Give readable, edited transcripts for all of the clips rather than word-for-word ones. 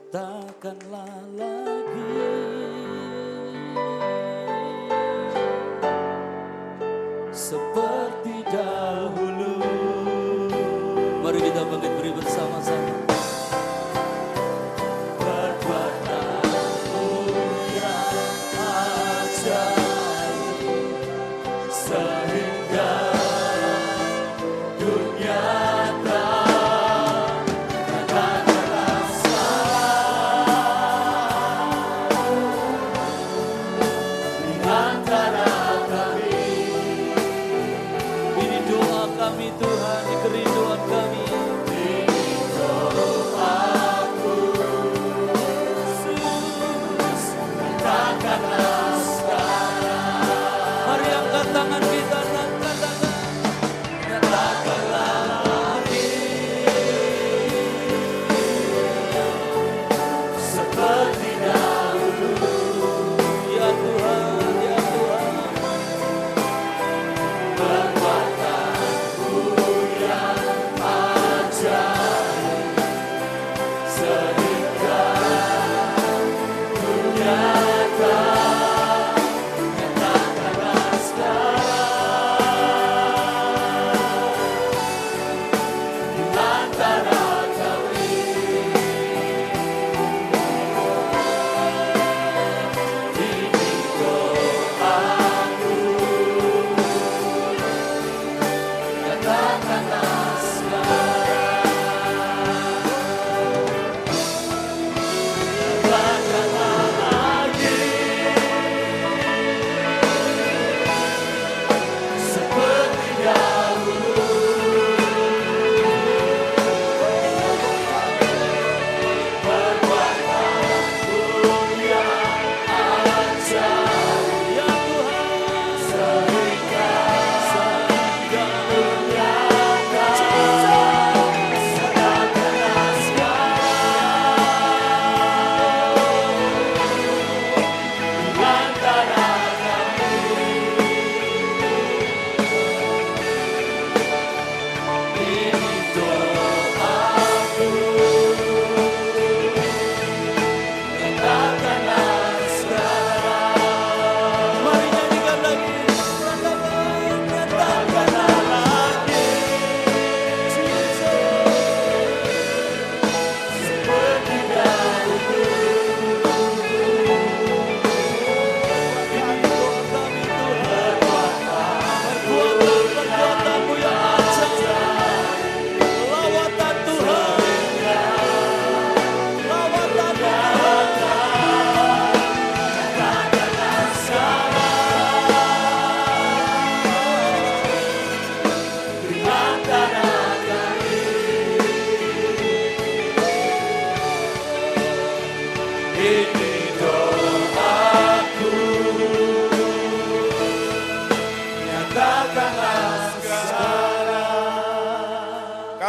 Nyatakanlah lagi seperti dahulu. Mari kita bangkit beri bersama-sama. Perbuatanmu yang ajaib sehingga dunia Tuhan, ini kerinduan kami. Ini doaku, Yesus, katakanlah sekarang. Mari angkat tangan kita dan katakanlah lagi seperti dahulu. Ya Tuhan, ya Tuhan.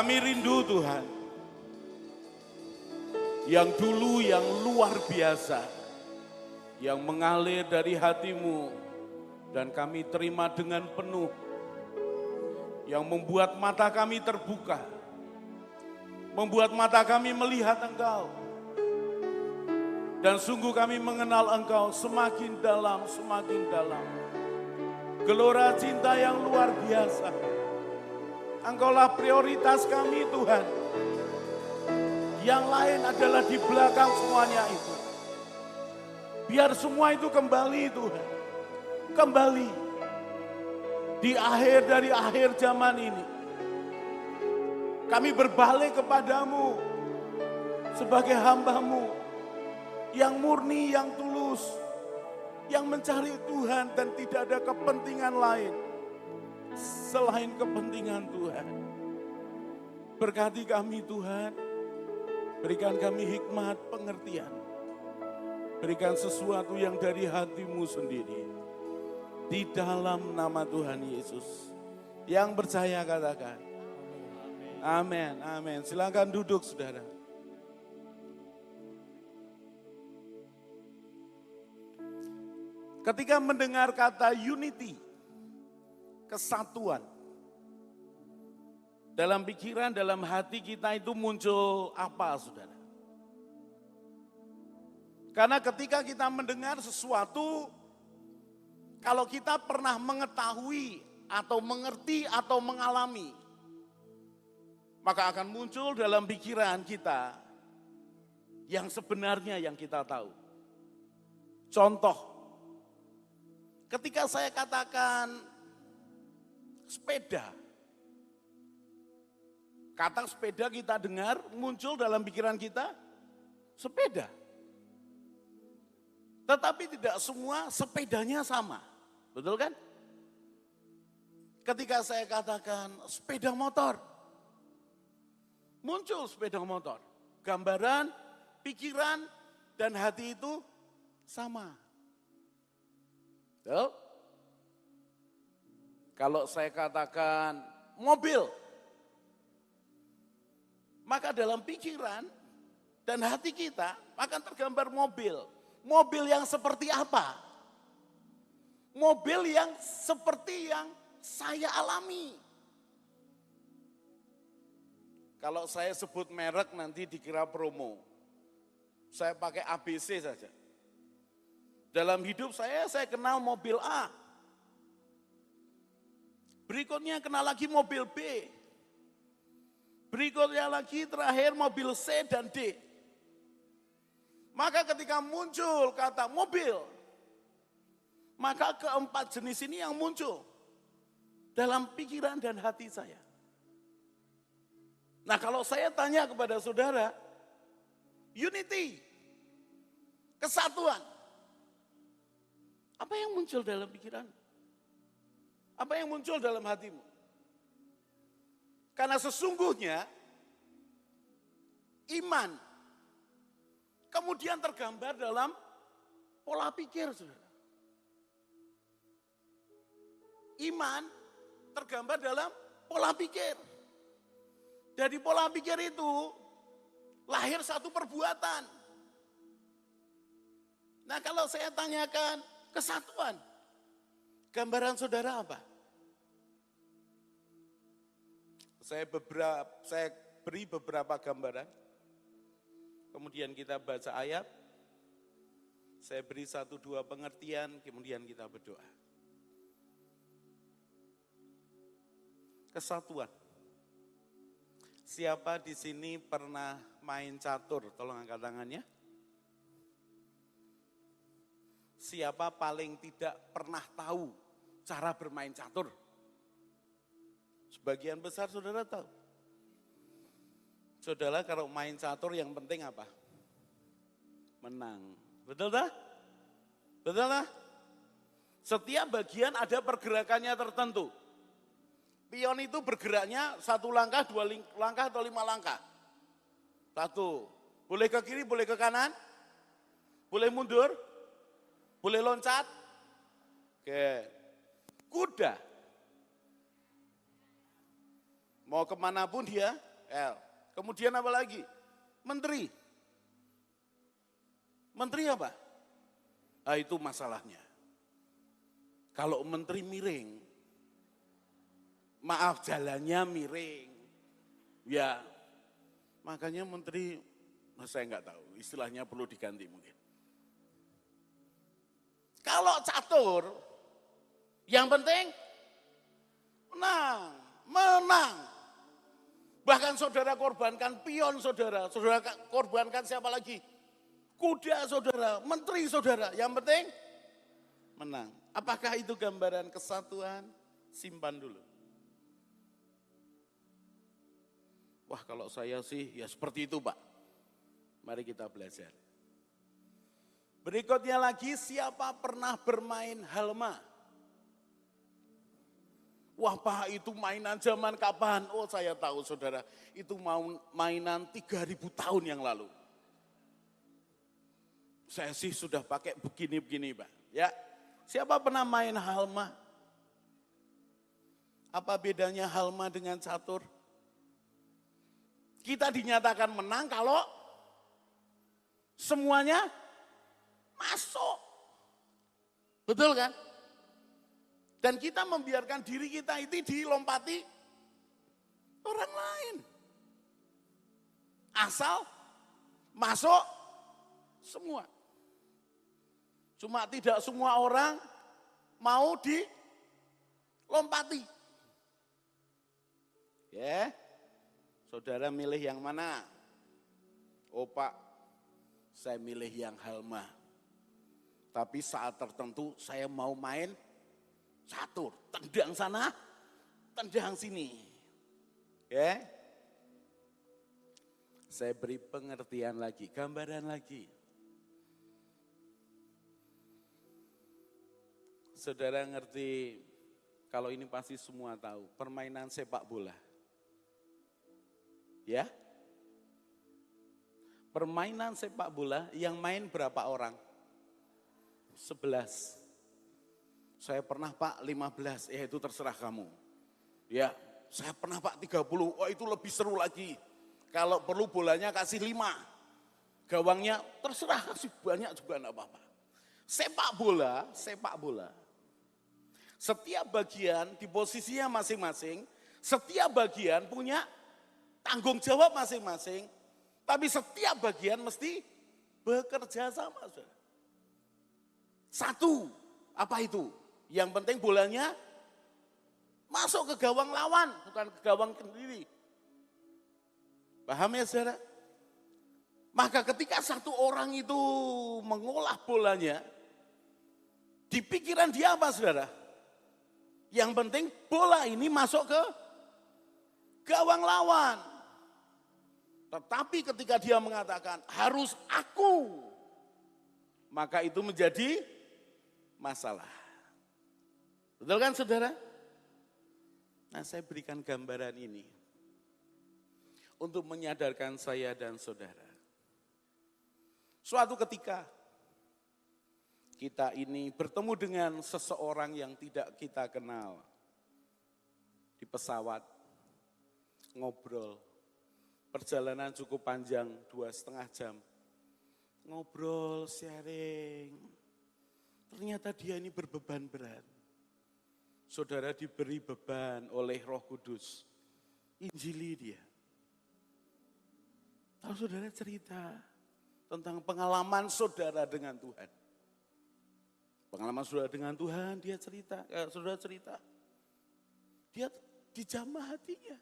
Kami rindu Tuhan, yang dulu yang luar biasa, yang mengalir dari hatimu, dan kami terima dengan penuh, yang membuat mata kami terbuka, membuat mata kami melihat Engkau, dan sungguh kami mengenal Engkau semakin dalam, semakin dalam. Gelora cinta yang luar biasa. Engkaulah prioritas kami Tuhan. Yang lain adalah di belakang semuanya itu. Biar semua itu kembali Tuhan. Kembali. Di akhir dari akhir zaman ini. Kami berbalik kepadamu. Sebagai hamba-Mu. Yang murni, yang tulus. Yang mencari Tuhan dan tidak ada kepentingan lain. Selain kepentingan Tuhan. Berkati kami Tuhan. Berikan kami hikmat pengertian. Berikan sesuatu yang dari hati-Mu sendiri. Di dalam nama Tuhan Yesus. Yang percaya katakan. Amin, amin. Silakan duduk saudara. Ketika mendengar kata unity, kesatuan, dalam pikiran, dalam hati kita itu muncul apa, saudara? Karena ketika kita mendengar sesuatu, kalau kita pernah mengetahui atau mengerti atau mengalami, maka akan muncul dalam pikiran kita yang sebenarnya yang kita tahu. Contoh, ketika saya katakan sepeda, kata sepeda kita dengar muncul dalam pikiran kita sepeda. Tetapi tidak semua sepedanya sama, betul kan? Ketika saya katakan sepeda motor, muncul sepeda motor. Gambaran, pikiran, dan hati itu sama. Betul? Kalau saya katakan mobil, maka dalam pikiran dan hati kita akan tergambar mobil. Mobil yang seperti apa? Mobil yang seperti yang saya alami. Kalau saya sebut merek nanti dikira promo. Saya pakai ABC saja. Dalam hidup saya kenal mobil A. Berikutnya kenal lagi mobil B. Berikutnya lagi terakhir mobil C dan D. Maka ketika muncul kata mobil, maka keempat jenis ini yang muncul dalam pikiran dan hati saya. Nah, kalau saya tanya kepada saudara, unity, kesatuan, apa yang muncul dalam pikiran? Apa yang muncul dalam hatimu? Karena sesungguhnya iman kemudian tergambar dalam pola pikir, saudara. Iman tergambar dalam pola pikir. Dari pola pikir itu lahir satu perbuatan. Nah, kalau saya tanyakan kesatuan, gambaran saudara apa? Saya beri beberapa gambaran. Kemudian kita baca ayat. Saya beri 1-2 pengertian, kemudian kita berdoa. Kesatuan. Siapa di sini pernah main catur? Tolong angkat tangannya. Siapa paling tidak pernah tahu cara bermain catur? Sebagian besar saudara tahu. Saudara kalau main catur yang penting apa? Menang. Betul tak? Betul tak? Setiap bagian ada pergerakannya tertentu. Pion itu bergeraknya 1 langkah, 2 langkah atau 5 langkah. 1. Boleh ke kiri, boleh ke kanan. Boleh mundur. Boleh loncat. Oke. Kuda. Mau kemanapun dia, L. Kemudian apa lagi? Menteri. Menteri apa? Ah, itu masalahnya. Kalau menteri miring, maaf jalannya miring. Ya, makanya menteri, saya nggak tahu, istilahnya perlu diganti mungkin. Kalau catur, yang penting menang. Bahkan saudara korbankan pion saudara korbankan siapa lagi? Kuda saudara, menteri saudara, yang penting menang. Apakah itu gambaran kesatuan? Simpan dulu. Wah, kalau saya sih ya seperti itu, Pak. Mari kita belajar. Berikutnya lagi, siapa pernah bermain halma? Wah, Pak, itu mainan zaman kapan? Oh, saya tahu saudara, itu mau mainan 3.000 tahun yang lalu. Saya sih sudah pakai begini-begini, Pak. Ya, siapa pernah main halma? Apa bedanya halma dengan catur? Kita dinyatakan menang kalau semuanya masuk. Betul kan? Dan kita membiarkan diri kita itu dilompati orang lain. Asal masuk semua. Cuma tidak semua orang mau dilompati. Ya, saudara milih yang mana? Oh Pak, saya milih yang Halma. Tapi saat tertentu saya mau main catur, tendang sana, tendang sini. Ya, saya beri pengertian lagi, gambaran lagi. Saudara ngerti, kalau ini pasti semua tahu, permainan sepak bola. Ya, permainan sepak bola yang main berapa orang? 11. Saya pernah Pak 15, itu terserah kamu. Ya, saya pernah Pak 30, itu lebih seru lagi. Kalau perlu bolanya kasih 5. Gawangnya terserah kasih banyak juga enggak apa-apa. Sepak bola. Setiap bagian di posisinya masing-masing, setiap bagian punya tanggung jawab masing-masing, tapi setiap bagian mesti bekerja sama. Satu, apa itu? Yang penting bolanya masuk ke gawang lawan, bukan ke gawang sendiri. Paham ya saudara? Maka ketika satu orang itu mengolah bolanya, di pikiran dia apa saudara? Yang penting bola ini masuk ke gawang lawan. Tetapi ketika dia mengatakan harus aku, maka itu menjadi masalah. Betul kan saudara? Nah saya berikan gambaran ini untuk menyadarkan saya dan saudara. Suatu ketika kita ini bertemu dengan seseorang yang tidak kita kenal. Di pesawat, ngobrol. Perjalanan cukup panjang, 2,5 jam. Ngobrol, sharing. Ternyata dia ini berbeban berat. Saudara diberi beban oleh Roh Kudus. Injili dia. Tahu saudara cerita tentang pengalaman saudara dengan Tuhan. Pengalaman saudara dengan Tuhan, saudara cerita. Dia dijamah hatinya.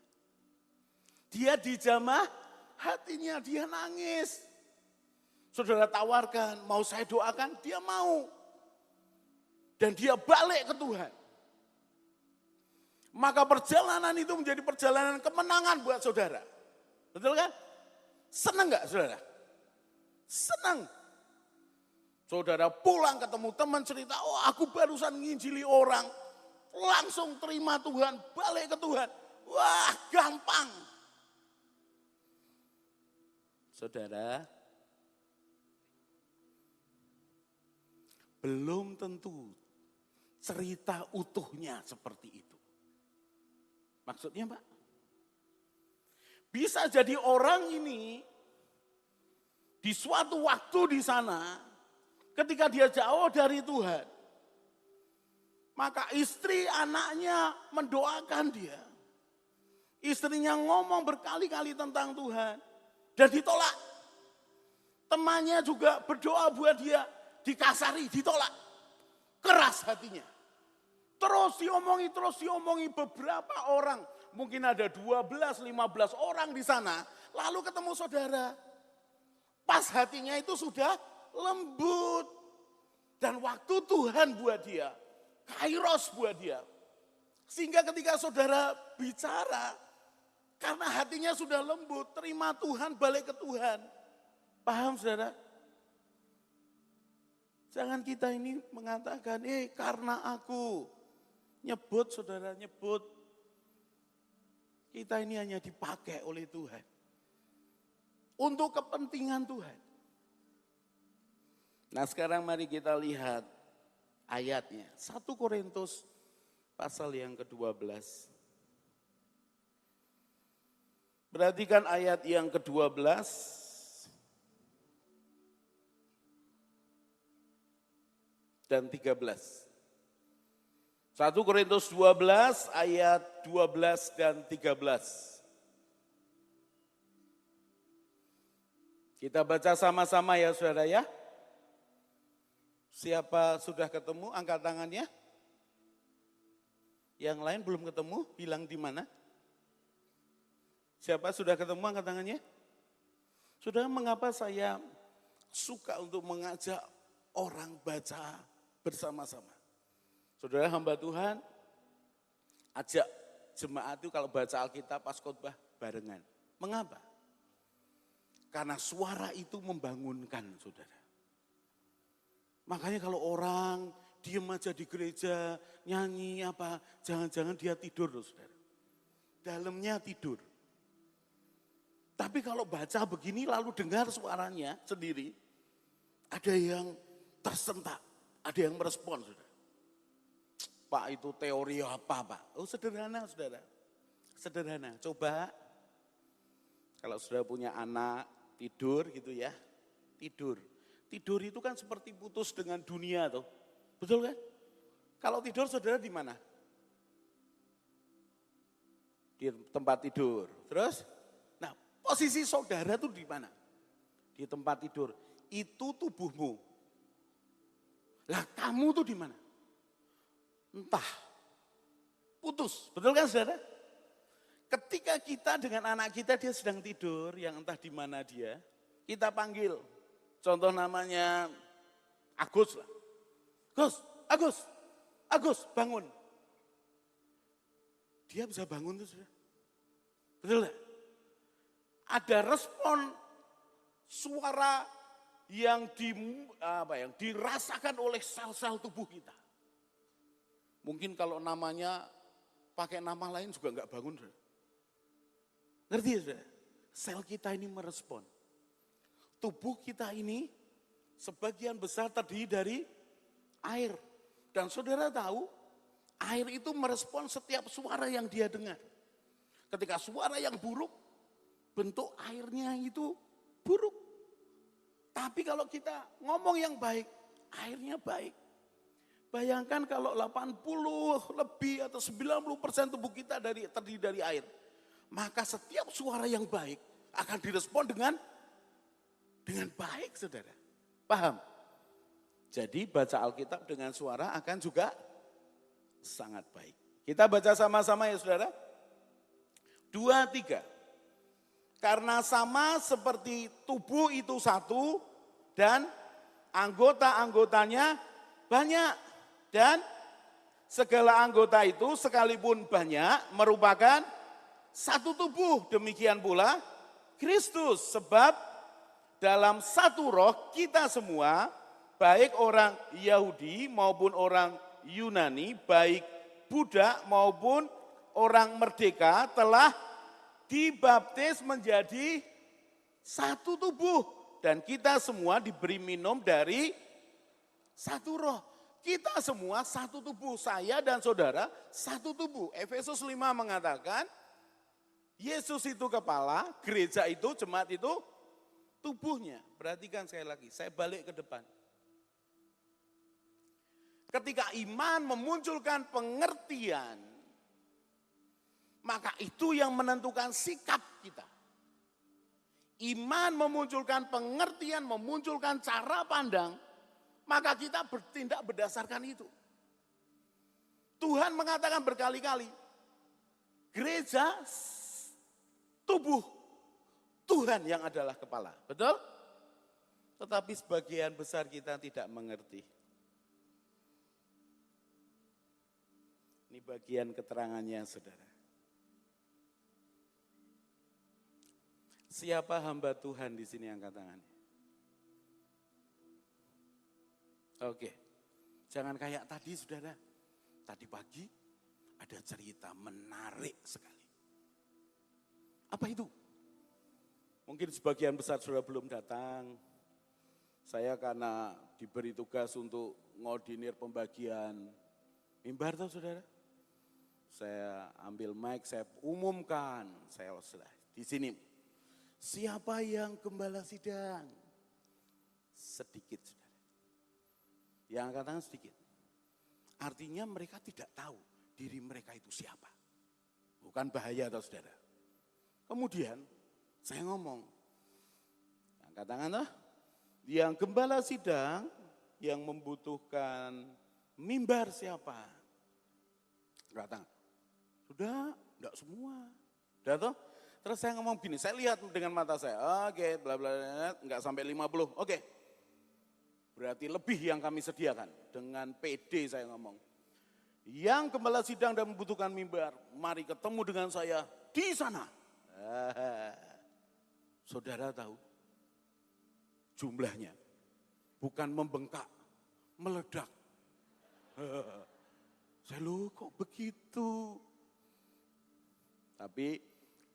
Dia nangis. Saudara tawarkan, mau saya doakan, dia mau. Dan dia balik ke Tuhan. Maka perjalanan itu menjadi perjalanan kemenangan buat saudara. Betul kan? Senang gak saudara? Senang. Saudara pulang ketemu teman cerita, aku barusan nginjili orang. Langsung terima Tuhan, balik ke Tuhan. Wah gampang. Saudara, belum tentu cerita utuhnya seperti itu. Maksudnya Pak? Bisa jadi orang ini di suatu waktu di sana, ketika dia jauh dari Tuhan, maka istri anaknya mendoakan dia. Istrinya ngomong berkali-kali tentang Tuhan dan ditolak. Temannya juga berdoa buat dia, dikasari, ditolak. Keras hatinya. Terus diomongi beberapa orang. Mungkin ada 12, 15 orang di sana. Lalu ketemu saudara. Pas hatinya itu sudah lembut. Dan waktu Tuhan buat dia. Kairos buat dia. Sehingga ketika saudara bicara. Karena hatinya sudah lembut. Terima Tuhan, balik ke Tuhan. Paham saudara? Jangan kita ini mengatakan, karena aku. Nyebut saudara, nyebut. Kita ini hanya dipakai oleh Tuhan. Untuk kepentingan Tuhan. Nah sekarang mari kita lihat ayatnya. 1 Korintus pasal yang ke-12. Perhatikan ayat yang ke-12. Dan 13. 1 Korintus 12 ayat 12 dan 13. Kita baca sama-sama ya saudara ya. Siapa sudah ketemu, angkat tangannya. Yang lain belum ketemu, bilang di mana? Siapa sudah ketemu, angkat tangannya. Sudah, mengapa saya suka untuk mengajak orang baca bersama-sama? Saudara hamba Tuhan, ajak jemaat itu kalau baca Alkitab pas khotbah barengan. Mengapa? Karena suara itu membangunkan, saudara. Makanya kalau orang diem aja di gereja, nyanyi apa, jangan-jangan dia tidur loh, saudara. Dalamnya tidur. Tapi kalau baca begini lalu dengar suaranya sendiri, ada yang tersentak, ada yang merespon, saudara. Pak, itu teori apa, Pak? Oh, sederhana, saudara. Sederhana. Coba kalau saudara punya anak tidur gitu ya, tidur. Tidur itu kan seperti putus dengan dunia tuh. Betul kan? Kalau tidur saudara di mana? Di tempat tidur. Terus? Nah, posisi saudara tuh di mana? Di tempat tidur. Itu tubuhmu. Lah kamu tuh di mana? Entah. Putus. Betul kan saudara? Ketika kita dengan anak kita dia sedang tidur, yang entah di mana dia, kita panggil. Contoh namanya Agus lah. Agus, bangun. Dia bisa bangun tuh saudara. Betul gak? Ada respon suara yang dirasakan oleh sel-sel tubuh kita. Mungkin kalau namanya pakai nama lain juga enggak bangun. Saudara. Ngerti ya saudara? Sel kita ini merespon. Tubuh kita ini sebagian besar terdiri dari air. Dan saudara tahu, air itu merespon setiap suara yang dia dengar. Ketika suara yang buruk, bentuk airnya itu buruk. Tapi kalau kita ngomong yang baik, airnya baik. Bayangkan kalau 80 lebih atau 90% tubuh kita terdiri dari air. Maka setiap suara yang baik akan direspon dengan baik, saudara. Paham? Jadi baca Alkitab dengan suara akan juga sangat baik. Kita baca sama-sama ya saudara. 2, 3. Karena sama seperti tubuh itu satu dan anggota-anggotanya banyak. Dan segala anggota itu sekalipun banyak merupakan satu tubuh. Demikian pula Kristus, sebab dalam satu roh kita semua, baik orang Yahudi maupun orang Yunani, baik budak maupun orang merdeka, telah dibaptis menjadi satu tubuh. Dan kita semua diberi minum dari satu roh. Kita semua satu tubuh, saya dan saudara satu tubuh. Efesus 5 mengatakan, Yesus itu kepala, gereja itu, jemaat itu tubuhnya. Perhatikan sekali lagi, saya balik ke depan. Ketika iman memunculkan pengertian, maka itu yang menentukan sikap kita. Iman memunculkan pengertian, memunculkan cara pandang, maka kita bertindak berdasarkan itu. Tuhan mengatakan berkali-kali, gereja tubuh Tuhan yang adalah kepala. Betul? Tetapi sebagian besar kita tidak mengerti. Ini bagian keterangannya, saudara. Siapa hamba Tuhan di sini, angkat tangannya? Oke. Jangan kayak tadi, saudara. Tadi pagi ada cerita menarik sekali. Apa itu? Mungkin sebagian besar saudara belum datang. Saya karena diberi tugas untuk ngordinir pembagian mimbar tahu saudara. Saya ambil mic, saya umumkan, saya di sini. Siapa yang gembala sidang? Sedikit saudara. Yang katakan sedikit. Artinya mereka tidak tahu diri mereka itu siapa. Bukan bahaya tahu saudara. Kemudian saya ngomong, angkat tangan lah, yang gembala sidang yang membutuhkan mimbar siapa? Angkat tangan. Sudah, enggak semua. Sudah toh? Terus saya ngomong gini, saya lihat dengan mata saya, oke, bla bla bla, enggak sampai 50, oke. Berarti lebih yang kami sediakan. Dengan PD saya ngomong. Yang gembala sidang dan membutuhkan mimbar, mari ketemu dengan saya di sana. Saudara tahu, jumlahnya bukan membengkak, meledak. Saya loh kok begitu? Tapi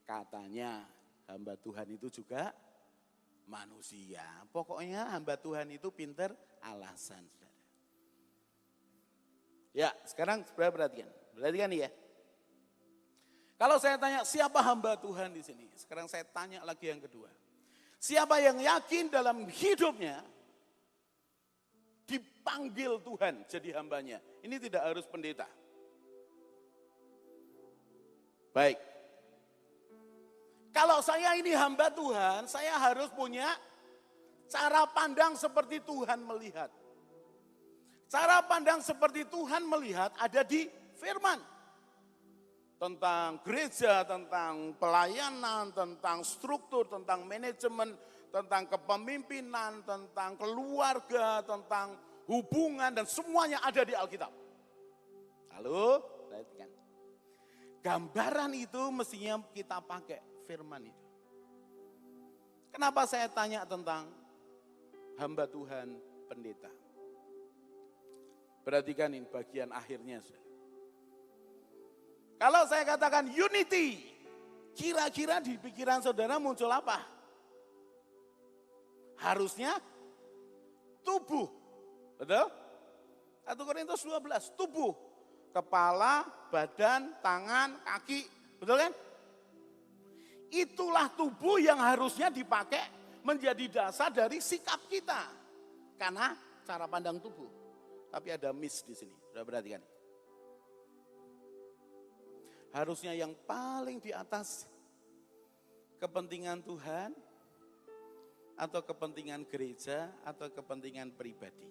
katanya hamba Tuhan itu juga manusia. Pokoknya hamba Tuhan itu pinter alasan. Ya, sekarang saudara perhatikan. Perhatikan nih ya. Kalau saya tanya siapa hamba Tuhan di sini? Sekarang saya tanya lagi yang kedua. Siapa yang yakin dalam hidupnya dipanggil Tuhan jadi hambanya? Ini tidak harus pendeta. Baik. Kalau saya ini hamba Tuhan, saya harus punya cara pandang seperti Tuhan melihat. Cara pandang seperti Tuhan melihat ada di firman. Tentang gereja, tentang pelayanan, tentang struktur, tentang manajemen, tentang kepemimpinan, tentang keluarga, tentang hubungan, dan semuanya ada di Alkitab. Lalu, perhatikan. Gambaran itu mestinya kita pakai firman itu. Kenapa saya tanya tentang hamba Tuhan pendeta? Perhatikan ini bagian akhirnya. Kalau saya katakan unity, kira-kira di pikiran saudara muncul apa? Harusnya tubuh. Betul? 1 Korintus 12, tubuh. Kepala, badan, tangan, kaki. Betul kan? Itulah tubuh yang harusnya dipakai menjadi dasar dari sikap kita. Karena cara pandang tubuh. Tapi ada miss di sini, sudah perhatikan. Harusnya yang paling di atas kepentingan Tuhan atau kepentingan gereja atau kepentingan pribadi.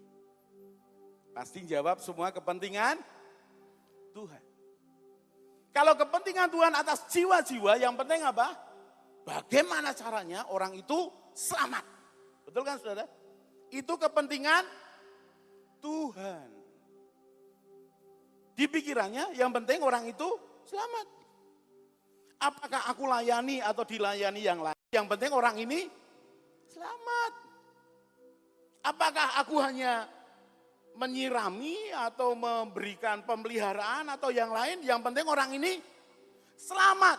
Pasti jawab semua kepentingan Tuhan. Kalau kepentingan Tuhan atas jiwa-jiwa, yang penting apa? Bagaimana caranya orang itu selamat. Betul kan saudara? Itu kepentingan Tuhan. Di pikirannya yang penting orang itu selamat. Apakah aku layani atau dilayani yang lain? Yang penting orang ini selamat. Apakah aku hanya menyirami atau memberikan pemeliharaan atau yang lain? Yang penting orang ini selamat.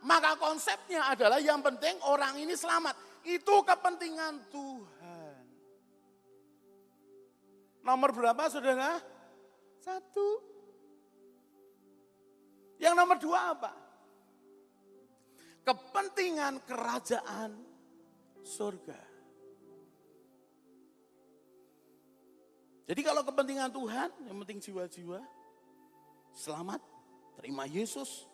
Maka konsepnya adalah yang penting orang ini selamat. Itu kepentingan Tuhan. Nomor berapa saudara? 1. Yang nomor 2 apa? Kepentingan kerajaan surga. Jadi kalau kepentingan Tuhan, yang penting jiwa-jiwa selamat, terima Yesus,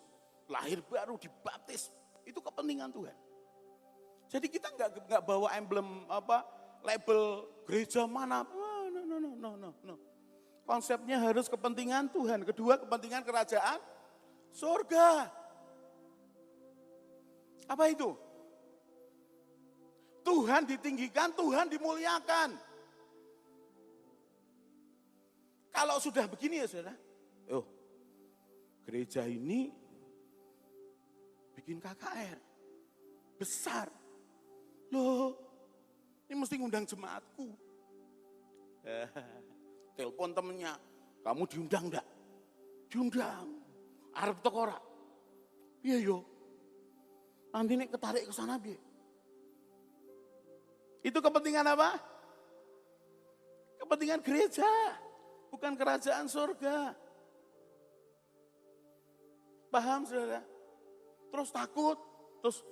lahir baru, dibaptis, itu kepentingan Tuhan. Jadi kita nggak bawa emblem label gereja mana. No. Konsepnya harus kepentingan Tuhan. Kedua, kepentingan kerajaan surga. Apa itu? Tuhan ditinggikan, Tuhan dimuliakan. Kalau sudah begini ya saudara, gereja ini bikin KKR besar. Loh, ini mesti ngundang jemaatku. Telepon temennya, kamu diundang enggak? Diundang. Arep teko ora? Iya yo. Nanti nek ketarik ke sana piye? Itu kepentingan apa? Kepentingan gereja, bukan kerajaan surga. Paham saudara? Terus takut, terus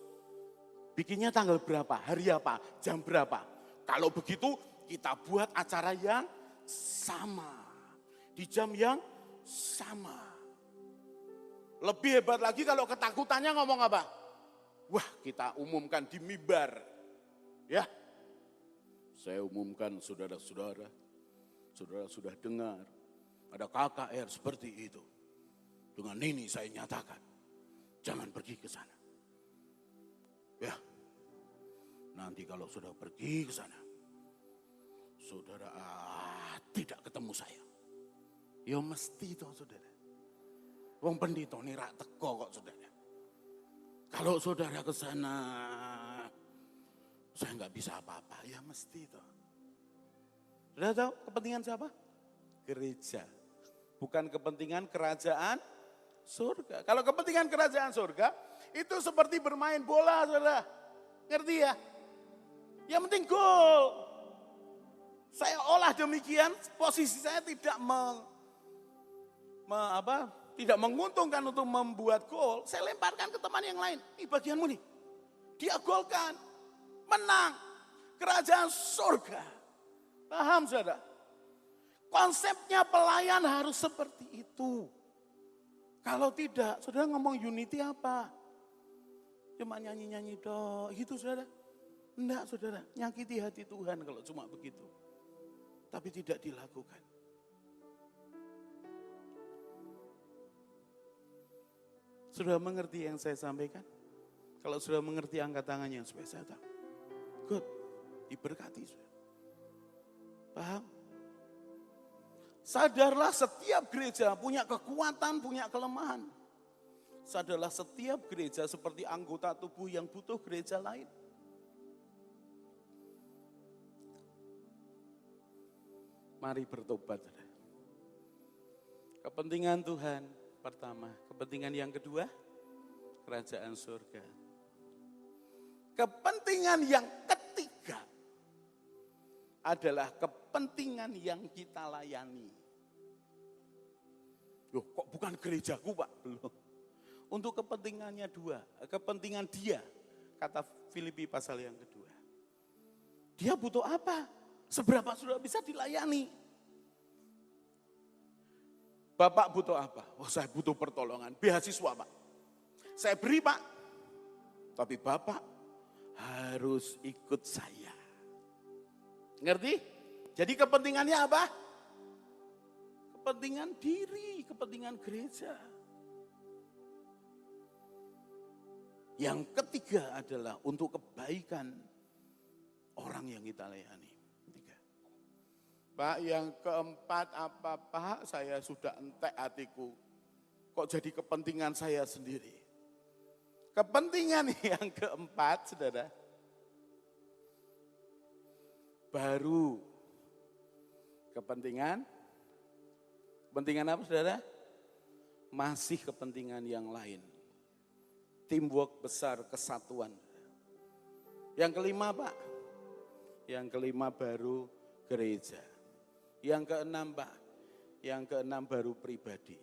bikinnya tanggal berapa, hari apa, jam berapa. Kalau begitu kita buat acara yang sama, di jam yang sama. Lebih hebat lagi kalau ketakutannya ngomong apa? Wah, kita umumkan di mimbar. Ya, saya umumkan saudara-saudara, Saudara sudah dengar, ada KKR seperti itu. Dengan ini saya nyatakan, jangan pergi ke sana. Ya, nanti kalau sudah pergi ke sana, saudara tidak ketemu saya. Ya mesti toh saudara. Wong pendito ini rak teko kok saudara. Kalau saudara ke sana, saya nggak bisa apa-apa. Ya mesti toh. Saudara tahu kepentingan siapa? Gereja. Bukan kepentingan kerajaan surga. Kalau kepentingan kerajaan surga, itu seperti bermain bola saudara. Ngerti ya? Yang penting gol. Saya olah demikian, posisi saya tidak tidak menguntungkan untuk membuat gol, saya lemparkan ke teman yang lain. Ini bagianmu nih. Dia golkan. Menang. Kerajaan surga. Paham saudara? Konsepnya pelayan harus seperti itu. Kalau tidak, saudara ngomong unity apa? Cuma nyanyi-nyanyi dong. Gitu saudara. Enggak saudara, nyakiti hati Tuhan kalau cuma begitu. Tapi tidak dilakukan. Sudah mengerti yang saya sampaikan? Kalau sudah mengerti, angkat tangannya supaya saya tahu. Good, diberkati. Paham? Sadarlah setiap gereja punya kekuatan, punya kelemahan. Sadarlah setiap gereja seperti anggota tubuh yang butuh gereja lain. Mari bertobat. Kepentingan Tuhan pertama. Kepentingan yang kedua, kerajaan surga. Kepentingan yang ketiga adalah kepentingan yang kita layani. Loh, kok bukan gerejaku Pak? Belum. Untuk kepentingannya dua, kepentingan dia, kata Filipi pasal yang kedua. Dia butuh apa? Seberapa sudah bisa dilayani? Bapak butuh apa? Oh, saya butuh pertolongan, beasiswa Pak. Saya beri Pak, tapi Bapak harus ikut saya. Ngerti? Jadi kepentingannya apa? Kepentingan diri, kepentingan gereja. Yang ketiga adalah untuk kebaikan orang yang kita layani. Pak, yang keempat apa Pak? Saya sudah entek hatiku. Kok jadi kepentingan saya sendiri? Kepentingan yang keempat, saudara. Baru kepentingan apa saudara? Masih kepentingan yang lain. Teamwork besar, kesatuan. Yang kelima Pak? Yang kelima baru gereja. Yang keenam Pak, yang keenam baru pribadi.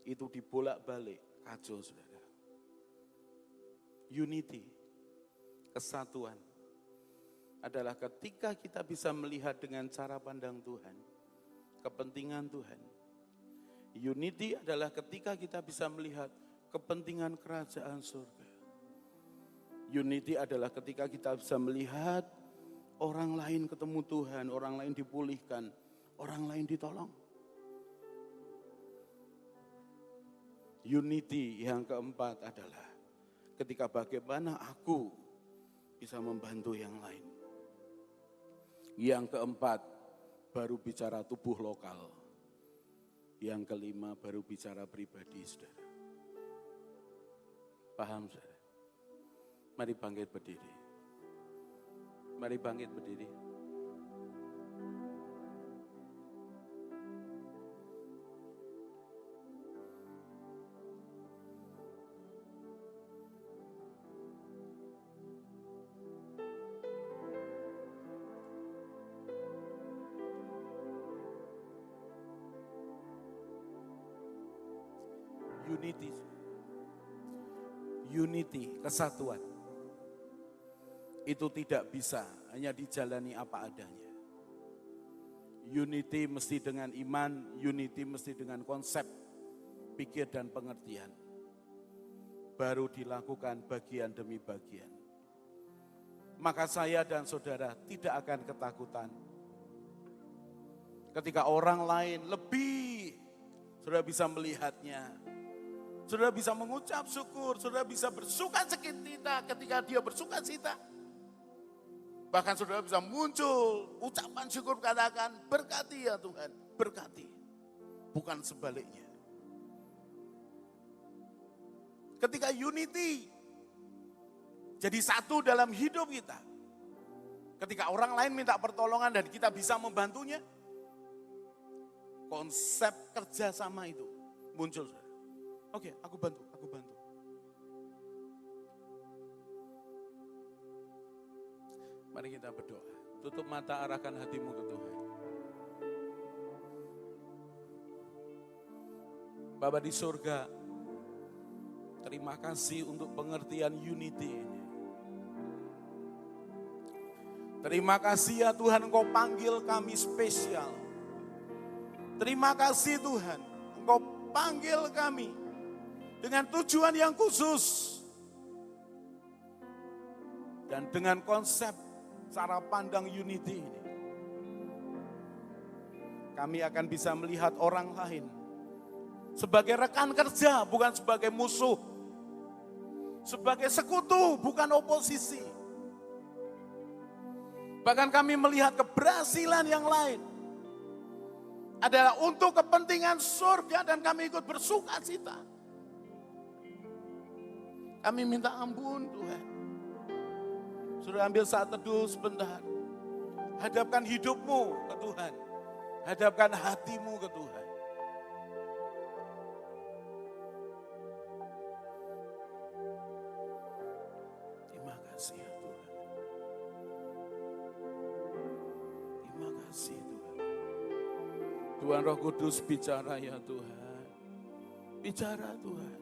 Itu dibolak-balik, kacau saudara. Unity, kesatuan, adalah ketika kita bisa melihat dengan cara pandang Tuhan, kepentingan Tuhan. Unity adalah ketika kita bisa melihat kepentingan kerajaan surga. Unity adalah ketika kita bisa melihat orang lain ketemu Tuhan, orang lain dipulihkan, orang lain ditolong. Unity yang keempat adalah ketika bagaimana aku bisa membantu yang lain. Yang keempat baru bicara tubuh lokal. Yang kelima baru bicara pribadi saudara. Paham saudara? Mari bangkit berdiri. Mari bangkit berdiri. Unity, kesatuan. Itu tidak bisa hanya dijalani apa adanya. Unity mesti dengan iman, unity mesti dengan konsep, pikir dan pengertian. Baru dilakukan bagian demi bagian. Maka saya dan saudara tidak akan ketakutan Ketika orang lain lebih, saudara bisa melihatnya. Saudara bisa mengucap syukur, saudara bisa bersuka cita ketika dia bersuka cita. Bahkan saudara bisa muncul ucapan syukur, katakan berkati ya Tuhan, berkati. Bukan sebaliknya. Ketika unity jadi satu dalam hidup kita. Ketika orang lain minta pertolongan dan kita bisa membantunya, konsep kerjasama itu muncul. Oke, aku bantu. Mari kita berdoa. Tutup mata, arahkan hatimu ke Tuhan. Bapa di surga, terima kasih untuk pengertian unity ini. Terima kasih ya Tuhan, Engkau panggil kami spesial. Terima kasih Tuhan, Engkau panggil kami dengan tujuan yang khusus. Dan dengan konsep cara pandang unity ini, kami akan bisa melihat orang lain sebagai rekan kerja, bukan sebagai musuh. Sebagai sekutu, bukan oposisi. Bahkan kami melihat keberhasilan yang lain adalah untuk kepentingan surga dan kami ikut bersuka cita. Kami minta ampun Tuhan. Sudah ambil saat teduh sebentar. Hadapkan hidupmu ke Tuhan. Hadapkan hatimu ke Tuhan. Terima kasih ya Tuhan. Terima kasih Tuhan. Tuhan Roh Kudus bicara ya Tuhan. Bicara Tuhan.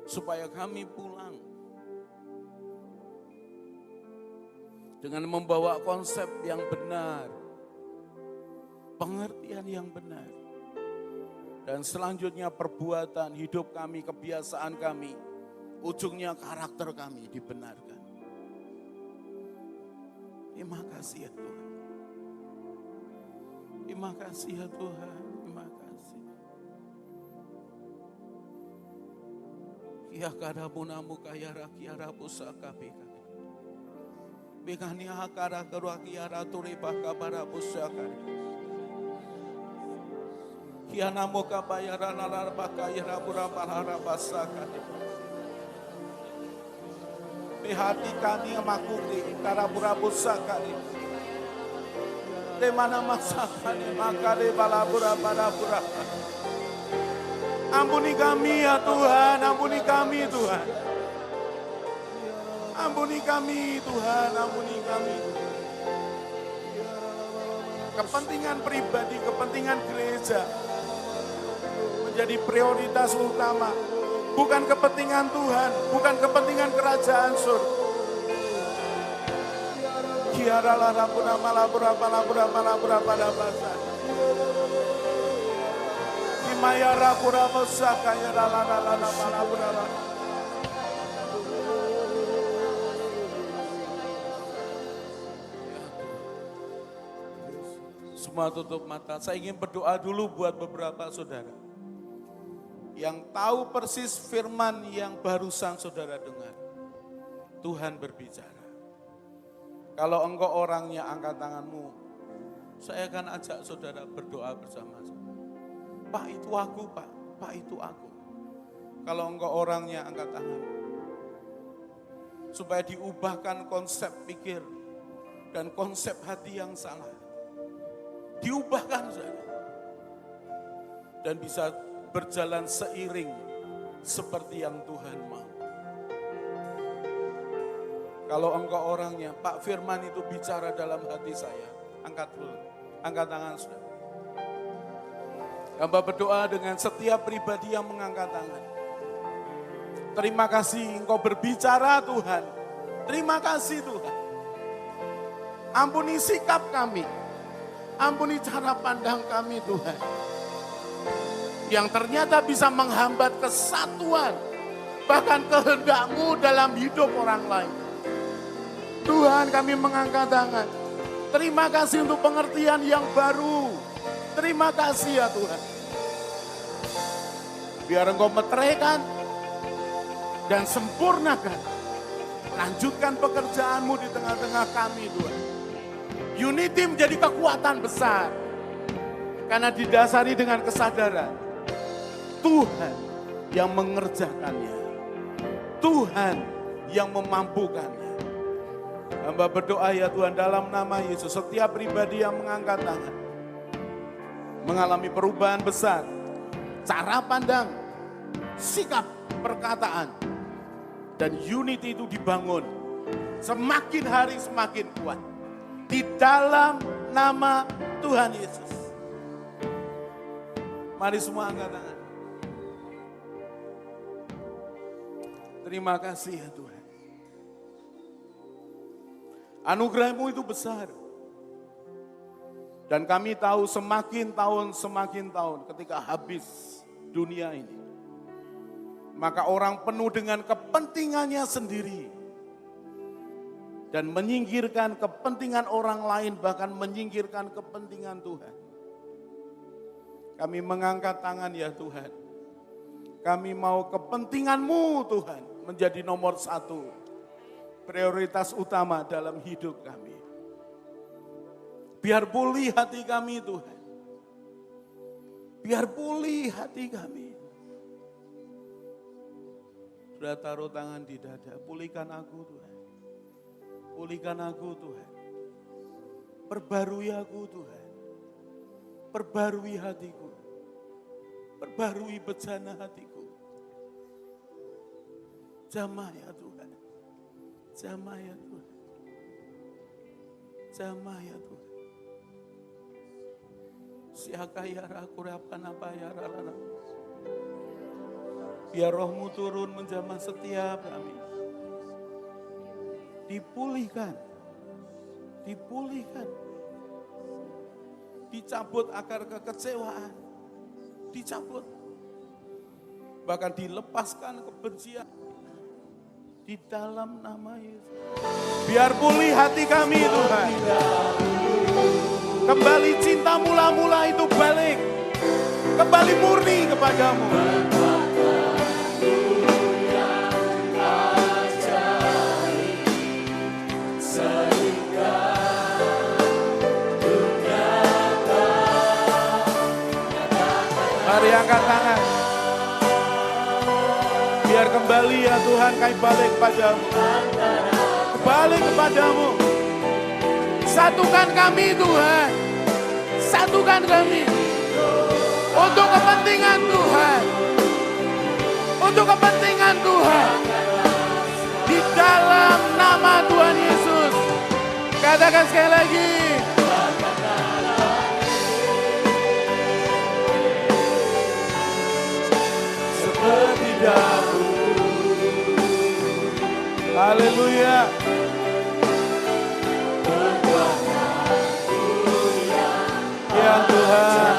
Supaya kami pulang dengan membawa konsep yang benar, pengertian yang benar, dan selanjutnya perbuatan hidup kami, kebiasaan kami, ujungnya karakter kami dibenarkan. Terima kasih ya Tuhan. Terima kasih ya Tuhan. Terima kasih. Ya kadamunamu kaya rakyara pusaka bika. Bekani hakara keruakiara turiba kabara pusaka. Kiana moka bayara nalar bakayara pura parara basaka. Behati kani makuri karapura pusaka. De mana masaka ni makare balapura balapura. Ampuni kami ya Tuhan, ampuni kami Tuhan. Ampuni kami Tuhan, ampuni kami. Kepentingan pribadi, kepentingan gereja menjadi prioritas utama. Bukan kepentingan Tuhan, bukan kepentingan kerajaan surga. Kiara larapura malapura palapura palapura pada bahasa. Mayara pura musaka ya la malapura. Semua tutup mata. Saya ingin berdoa dulu buat beberapa saudara yang tahu persis firman yang barusan saudara dengar. Tuhan berbicara. Kalau engkau orangnya, angkat tanganmu. Saya akan ajak saudara berdoa bersama-sama. Pak itu aku, Pak itu aku. Kalau engkau orangnya, angkat tangan. Supaya diubahkan konsep pikir dan konsep hati yang salah. Diubahkan saja. Dan bisa berjalan seiring seperti yang Tuhan mau. Kalau engkau orangnya, Pak firman itu bicara dalam hati saya. Angkat dulu, angkat tangan saudara. Hamba berdoa dengan setiap pribadi yang mengangkat tangan. Terima kasih engkau berbicara Tuhan. Terima kasih Tuhan. Ampuni sikap kami. Ampuni cara pandang kami Tuhan. Yang ternyata bisa menghambat kesatuan. Bahkan kehendak-Mu dalam hidup orang lain. Tuhan kami mengangkat tangan. Terima kasih untuk pengertian yang baru. Terima kasih ya Tuhan. Biar Engkau meteraikan dan sempurnakan. Lanjutkan pekerjaan-Mu di tengah-tengah kami Tuhan. Unity menjadi kekuatan besar. Karena didasari dengan kesadaran. Tuhan yang mengerjakannya. Tuhan yang memampukannya. Hamba berdoa ya Tuhan dalam nama Yesus. Setiap pribadi yang mengangkat tangan. Mengalami perubahan besar. Cara pandang, sikap, perkataan. Dan unity itu dibangun. Semakin hari semakin kuat. Di dalam nama Tuhan Yesus. Mari semua angkat tangan. Terima kasih ya Tuhan. Anugerah-Mu itu besar. Dan kami tahu semakin tahun ketika habis dunia ini. Maka orang penuh dengan kepentingannya sendiri. Dan menyingkirkan kepentingan orang lain, bahkan menyingkirkan kepentingan Tuhan. Kami mengangkat tangan ya Tuhan. Kami mau kepentingan-Mu Tuhan menjadi nomor satu. Prioritas utama dalam hidup kami. Biar pulih hati kami Tuhan. Biar pulih hati kami. Sudah taruh tangan di dada. Pulihkan aku Tuhan. Pulihkan aku Tuhan. Perbarui aku Tuhan. Perbarui hatiku. Perbarui bejana hatiku. Jamah ya Tuhan. Jamah ya Tuhan. Jamah ya Tuhan. Siakayara kurapana bayara lana. Biar Roh-Mu turun menjamah setiap kami. Dipulihkan. Dipulihkan. Dicabut akar kekecewaan. Dicabut. Bahkan dilepaskan kebencian. Di dalam nama Yesus. Biar pulih hati kami Tuhan. Kembali cinta mula-mula itu balik. Kembali murni kepadamu. Mari angkat tangan. Biar kembali ya Tuhan kami balik kepadamu. Kembali kepadamu. Satukan kami Tuhan. Satukan kami. Untuk kepentingan Tuhan. Untuk kepentingan Tuhan. Di dalam nama Tuhan Yesus. Katakan sekali lagi. Seperti dahulu. Haleluya. Ya Tuhan.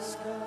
Sekarang